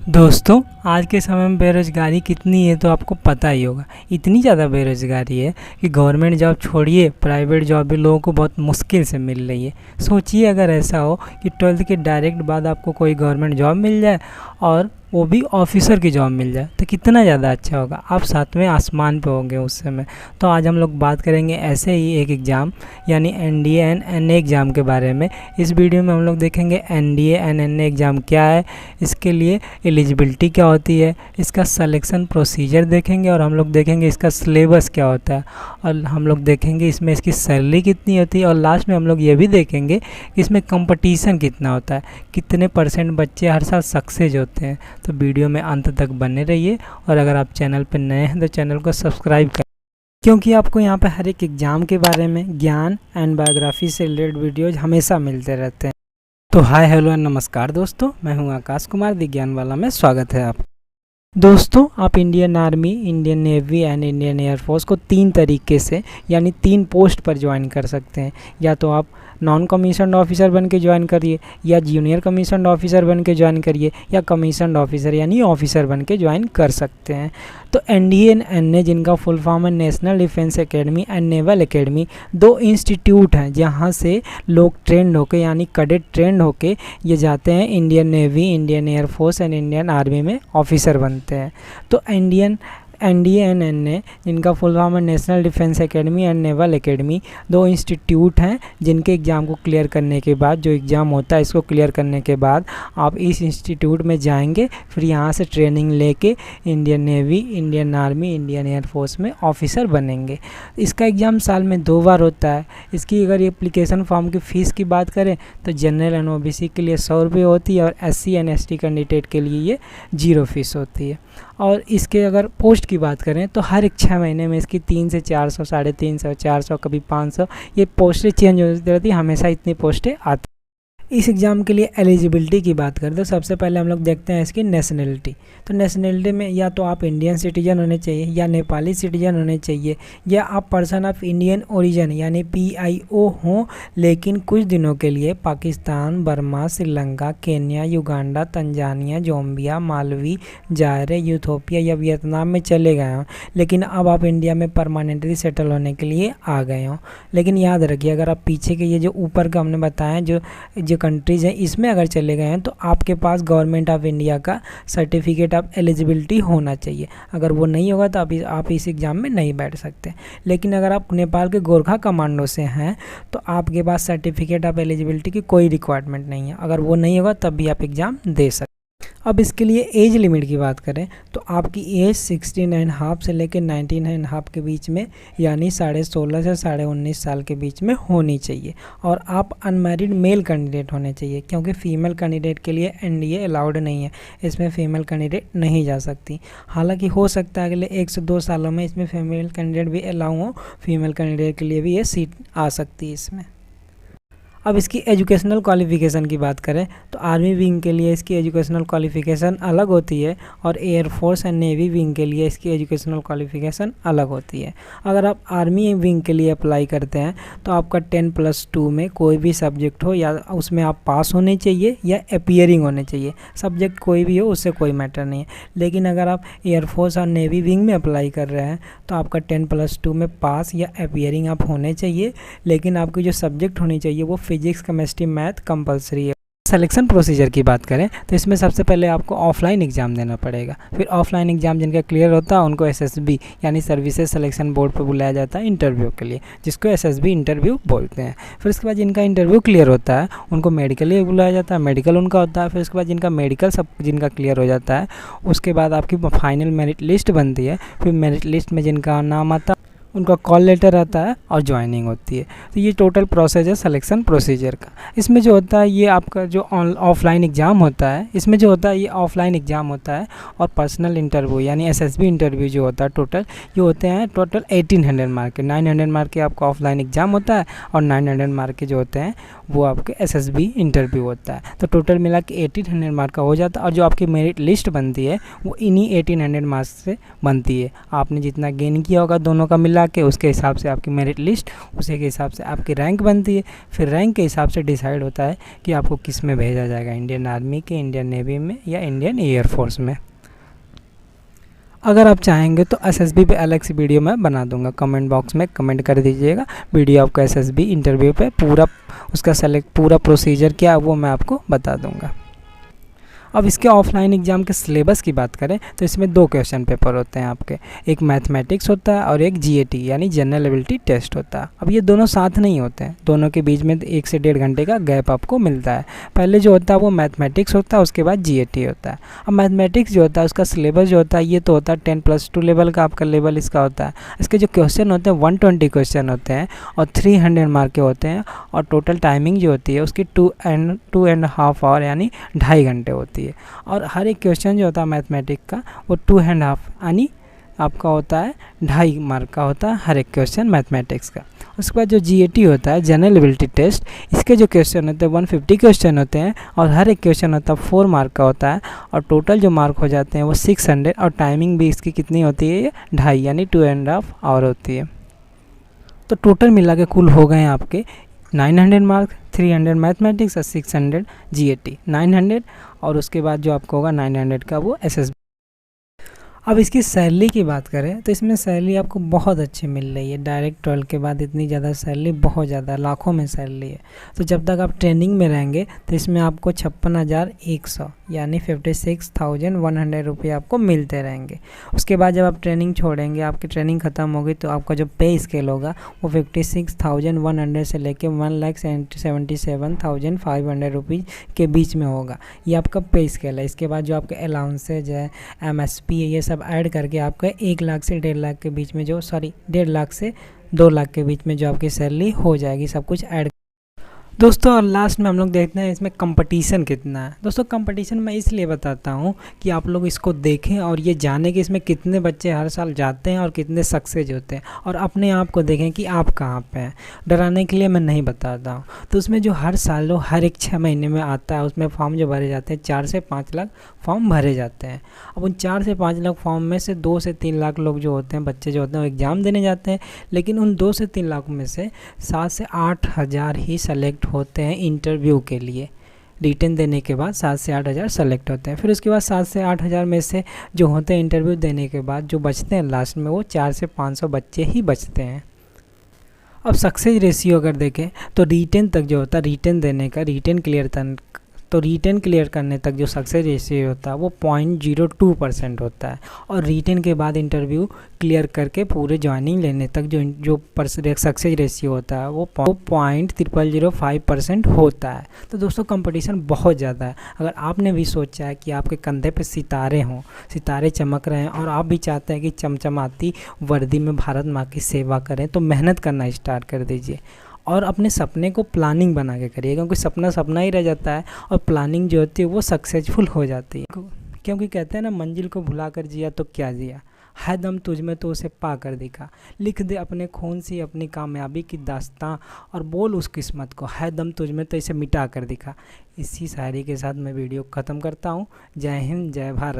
दोस्तों, आज के समय में बेरोज़गारी कितनी है तो आपको पता ही होगा। इतनी ज़्यादा बेरोज़गारी है कि गवर्नमेंट जॉब छोड़िए, प्राइवेट जॉब भी लोगों को बहुत मुश्किल से मिल रही है। सोचिए अगर ऐसा हो कि 12th के डायरेक्ट बाद आपको कोई गवर्नमेंट जॉब मिल जाए और वो भी ऑफिसर की जॉब मिल जाए तो कितना ज़्यादा अच्छा होगा। आप सातवें आसमान पे होंगे उस समय। तो आज हम लोग बात करेंगे ऐसे ही एक एग्ज़ाम यानी एनडीए एंड एनए एग्ज़ाम के बारे में। इस वीडियो में हम लोग देखेंगे एनडीए एंड एनए एग्ज़ाम क्या है, इसके लिए एलिजिबिलिटी क्या होती है, इसका सिलेक्शन प्रोसीजर देखेंगे और हम लोग देखेंगे इसका सिलेबस क्या होता है और हम लोग देखेंगे इसमें इसकी सैलरी कितनी होती है और लास्ट में हम लोग ये भी देखेंगे कि इसमें कंपटीशन कितना होता है, कितने % बच्चे हर साल सक्सेस होते हैं। तो वीडियो में अंत तक बने रहिए और अगर आप चैनल पर नए हैं तो चैनल को सब्सक्राइब करें, क्योंकि आपको यहाँ पे हर एक एग्ज़ाम के बारे में ज्ञान एंड बायोग्राफी से रिलेटेड वीडियोज हमेशा मिलते रहते हैं। तो हाय हेलो नमस्कार दोस्तों, मैं हूँ आकाश कुमार दी ज्ञान वाला में स्वागत है आप दोस्तों। आप Indian army, Indian navy and Indian air force को 3 तरीके से यानी 3 पोस्ट पर ज्वाइन कर सकते हैं। या तो आप नॉन कमीशन्ड ऑफिसर बन के ज्वाइन करिए, या जूनियर कमीशन्ड ऑफिसर बन के ज्वाइन करिए, या कमीशन्ड ऑफिसर यानी ऑफिसर बन के ज्वाइन कर सकते हैं। तो एनडीए एंड एनए, जिनका फुल फॉर्म है national defence academy and naval academy, 2 institute हैं जहाँ से लोग ट्रेंड होके यानी कैडेट ट्रेंड होके ये जाते हैं Indian navy, Indian air force and Indian army में ऑफिसर बनते हैं। तो एनडीए एंड एनए, जिनका फुल फॉर्म है national defence academy and naval academy, 2 institute हैं जिनके एग्ज़ाम को क्लियर करने के बाद, जो एग्ज़ाम होता है इसको क्लियर करने के बाद आप इस इंस्टीट्यूट में जाएंगे, फिर यहाँ से ट्रेनिंग लेके Indian navy, Indian army, Indian air force में ऑफिसर बनेंगे। इसका एग्ज़ाम साल में 2 बार होता है। इसकी अगर एप्लीकेशन फॉर्म की फ़ीस की बात करें तो जनरल एंड ओबीसी के लिए 100 रुपये होती है और एससी एंड एसटी कैंडिडेट के लिए ये 0 फीस होती है। और इसके अगर पोस्ट की बात करें तो हर एक 6 महीने में इसकी 3 से 400, 350, 400, कभी 500 ये पोस्टें चेंज होती रहती है, हमेशा इतनी पोस्टें आती। इस एग्ज़ाम के लिए एलिजिबिलिटी की बात करें तो सबसे पहले हम लोग देखते हैं इसकी नेशनलिटी। तो नेशनलिटी में या तो आप इंडियन सिटीजन होने चाहिए, या नेपाली सिटीजन होने चाहिए, या आप पर्सन ऑफ इंडियन ओरिजिन यानी PIO हों लेकिन कुछ दिनों के लिए Pakistan, Burma, Sri Lanka, Kenya, Uganda, Tanzania, जोम्बिया, Malvi, जायरे, Ethiopia या वियतनाम में चले गए हों लेकिन अब आप इंडिया में परमानेंटली सेटल होने के लिए आ गए हों। लेकिन याद रखिए, अगर आप पीछे के ये जो ऊपर का हमने बताया जो कंट्रीज़ हैं इसमें अगर चले गए हैं तो आपके पास गवर्नमेंट ऑफ इंडिया का सर्टिफिकेट ऑफ एलिजिबिलिटी होना चाहिए। अगर वो नहीं होगा तो आप इस एग्ज़ाम में नहीं बैठ सकते। लेकिन अगर आप नेपाल के गोरखा कमांडो से हैं तो आपके पास सर्टिफिकेट ऑफ एलिजिबिलिटी की कोई रिक्वायरमेंट नहीं है। अगर वो नहीं होगा तब भी आप एग्ज़ाम दे सकते। अब इसके लिए एज लिमिट की बात करें तो आपकी एज 16.5 से लेकर 19.5 के बीच में यानी 16.5 से 19.5 साल के बीच में होनी चाहिए। और आप अनमैरिड मेल कैंडिडेट होने चाहिए, क्योंकि फ़ीमेल कैंडिडेट के लिए एनडीए अलाउड नहीं है, इसमें फ़ीमेल कैंडिडेट नहीं जा सकती। हालांकि हो सकता है अगले 1 से 2 सालों में इसमें फीमेल कैंडिडेट भी अलाउ हो, फीमेल कैंडिडेट के लिए भी ये सीट आ सकती है इसमें। अब इसकी एजुकेशनल क्वालिफ़िकेशन की बात करें तो आर्मी विंग के लिए इसकी एजुकेशनल क्वालिफ़िकेशन अलग होती है और एयरफोर्स एंड नेवी विंग के लिए इसकी एजुकेशनल क्वालिफ़िकेशन अलग होती है। अगर आप आर्मी विंग के लिए अप्लाई करते हैं तो आपका 10+2 में कोई भी सब्जेक्ट हो या उसमें आप पास होने चाहिए या अपीयरिंग होने चाहिए। सब्जेक्ट कोई भी हो उससे कोई मैटर नहीं है। लेकिन अगर आप एयरफोर्स और नेवी विंग में अप्लाई कर रहे हैं तो आपका 10+2 में पास या अपीयरिंग आप होने चाहिए। लेकिन आपकी जो सब्जेक्ट होनी चाहिए वो फिजिक्स, केमिस्ट्री, मैथ कंपलसरी है। सिलेक्शन प्रोसीजर की बात करें तो इसमें सबसे पहले आपको ऑफलाइन एग्ज़ाम देना पड़ेगा। फिर ऑफलाइन एग्ज़ाम जिनका क्लियर होता है उनको SSB यानी सर्विसेज सिलेक्शन बोर्ड पर बुलाया जाता है इंटरव्यू के लिए, जिसको SSB इंटरव्यू बोलते हैं। फिर उसके बाद जिनका इंटरव्यू क्लियर होता है उनको मेडिकल लिए बुलाया जाता है, मेडिकल उनका होता है। फिर उसके बाद जिनका मेडिकल सब जिनका क्लियर हो जाता है उसके बाद आपकी फाइनल मेरिट लिस्ट बनती है। फिर मेरिट लिस्ट में जिनका नाम आता है उनका कॉल लेटर आता है और ज्वाइनिंग होती है। तो ये टोटल प्रोसेस है सिलेक्शन प्रोसीजर का। इसमें जो होता है ये आपका जो ऑफलाइन एग्ज़ाम होता है, इसमें जो होता है ये ऑफलाइन एग्ज़ाम होता है और पर्सनल इंटरव्यू यानी SSB इंटरव्यू जो होता है ये होते हैं टोटल 1800 मार्क के। 900 मार्क के आपका ऑफलाइन एग्ज़ाम होता है और 900 मार्क के जो होते हैं वो आपके SSB इंटरव्यू होता है। तो टोटल मिला के 1800 मार्क का हो जाता है और जो आपकी मेरिट लिस्ट बनती है वो इन्हीं 1800 मार्क्स से बनती है। आपने जितना गेन किया होगा दोनों का मिला मिला के उसके हिसाब से आपकी मेरिट लिस्ट, उसी के हिसाब से आपकी रैंक बनती है। फिर रैंक के हिसाब से डिसाइड होता है कि आपको किस में भेजा जाएगा, इंडियन आर्मी के, इंडियन नेवी में या इंडियन एयरफोर्स में। अगर आप चाहेंगे तो एसएसबी पे अलग से वीडियो मैं बना दूंगा, कमेंट बॉक्स में कमेंट कर दीजिएगा। वीडियो आपको एसएसबी इंटरव्यू पे पूरा उसका पूरा प्रोसीजर क्या है वो मैं आपको बता दूंगा। अब इसके ऑफलाइन एग्ज़ाम के सिलेबस की बात करें तो इसमें 2 क्वेश्चन पेपर होते हैं आपके, एक मैथमेटिक्स होता है और एक जीएटी यानी जनरल एबिलिटी टेस्ट होता है। अब ये दोनों साथ नहीं होते हैं, दोनों के बीच में 1 से 1.5 घंटे का गैप आपको मिलता है। पहले जो होता है वो मैथमेटिक्स होता है, उसके बाद जीएटी होता है। अब मैथमेटिक्स जो होता है उसका सिलेबस जो होता है ये तो होता है 10+2 लेवल का आपका लेवल इसका होता है। इसके जो क्वेश्चन होते हैं 120 क्वेश्चन होते हैं और 300 मार्क के होते हैं, और टोटल टाइमिंग जो होती है उसकी 2.5 आवर यानी 2.5 घंटे होती है। और हर एक क्वेश्चन जो होता है मैथमेटिक्स का वो 2.5 यानी आपका होता है 2.5 मार्क का होता है हर एक क्वेश्चन मैथमेटिक्स का। उसके बाद जो जीएटी होता है जनरल एबिलिटी टेस्ट, इसके जो क्वेश्चन होते हैं 150 क्वेश्चन होते हैं और हर एक क्वेश्चन होता है 4 मार्क का होता है, और टोटल जो मार्क हो जाते हैं वो 600, और टाइमिंग भी इसकी कितनी होती है, 2.5 यानी 2.5 आवर होती है। तो टोटल मिला के कुल हो गए आपके 900 मार्क, 300 मैथमेटिक्स और 600 जीएटी, 900, और उसके बाद जो आपको होगा 900 का वो एसएसबी। अब इसकी सैलरी की बात करें तो इसमें सैलरी आपको बहुत अच्छी मिल रही है। डायरेक्ट 12 के बाद इतनी ज़्यादा सैलरी, बहुत ज़्यादा लाखों में सैलरी है। तो जब तक आप ट्रेनिंग में रहेंगे तो इसमें आपको 56,100 यानी 56,100 रुपये आपको मिलते रहेंगे। उसके बाद जब आप ट्रेनिंग छोड़ेंगे, आपकी ट्रेनिंग ख़त्म होगी, तो आपका जो पे स्केल होगा वो 56,100 से लेके 1,77,500 रुपीज़ के बीच में होगा। ये आपका पे स्केल है। इसके बाद जो आपके अलाउंसेज है, एमएसपी है, ये सब ऐड करके आपका 1 लाख से 1.5 लाख के बीच में जो 1.5 लाख से 2 लाख के बीच में जो आपकी सैलरी हो जाएगी, सब कुछ ऐड। दोस्तों और लास्ट में हम लोग देखते हैं इसमें कंपटीशन कितना है। दोस्तों कंपटीशन मैं इसलिए बताता हूँ कि आप लोग इसको देखें और ये जाने कि इसमें कितने बच्चे हर साल जाते हैं और कितने सक्सेस होते हैं, और अपने आप को देखें कि आप कहाँ पे हैं। डराने के लिए मैं नहीं बताता हूँ। तो उसमें जो हर साल जो हर एक 6 महीने में आता है, उसमें फॉर्म जो भरे जाते हैं 4 से 5 लाख फॉर्म भरे जाते हैं। अब उन 4 से 5 लाख फॉर्म में से 2 से 3 लाख लोग जो होते हैं, बच्चे जो होते हैं, वो एग्ज़ाम देने जाते हैं। लेकिन उन 2 से 3 लाख में से 7 से 8 हज़ार ही सेलेक्ट होते हैं इंटरव्यू के लिए। रिटन देने के बाद 7 से 8 हज़ार सेलेक्ट होते हैं। फिर उसके बाद 7 से 8 हज़ार में से जो होते हैं इंटरव्यू देने के बाद जो बचते हैं लास्ट में, वो 4 से 500 बच्चे ही बचते हैं। अब सक्सेस रेशियो अगर देखें तो रिटन तक जो होता है, रिटन देने का, रिटन क्लियर करने तक जो सक्सेस रेशियो होता है वो 0.02% होता है। और रिटन के बाद इंटरव्यू क्लियर करके पूरे ज्वाइनिंग लेने तक जो सक्सेस रेशियो होता है वो 0.0005% होता है। तो दोस्तों कंपटीशन बहुत ज़्यादा है। अगर आपने भी सोचा है कि आपके कंधे पे सितारे हों, सितारे चमक रहे हैं, और आप भी चाहते हैं कि चमचमाती वर्दी में भारत माँ की सेवा करें, तो मेहनत करना स्टार्ट कर दीजिए और अपने सपने को प्लानिंग बना के करिए, क्योंकि सपना सपना ही रह जाता है और प्लानिंग जो होती है वो सक्सेसफुल हो जाती है। क्योंकि कहते हैं ना, मंजिल को भुला कर जिया तो क्या जिया, है दम तुझ में तो उसे पा कर दिखा। लिख दे अपने खून से अपनी कामयाबी की दास्तां और बोल उस किस्मत को, है दम तुझ में तो इसे मिटा कर दिखा। इसी शायरी के साथ मैं वीडियो ख़त्म करता हूँ। जय हिंद, जय भारत।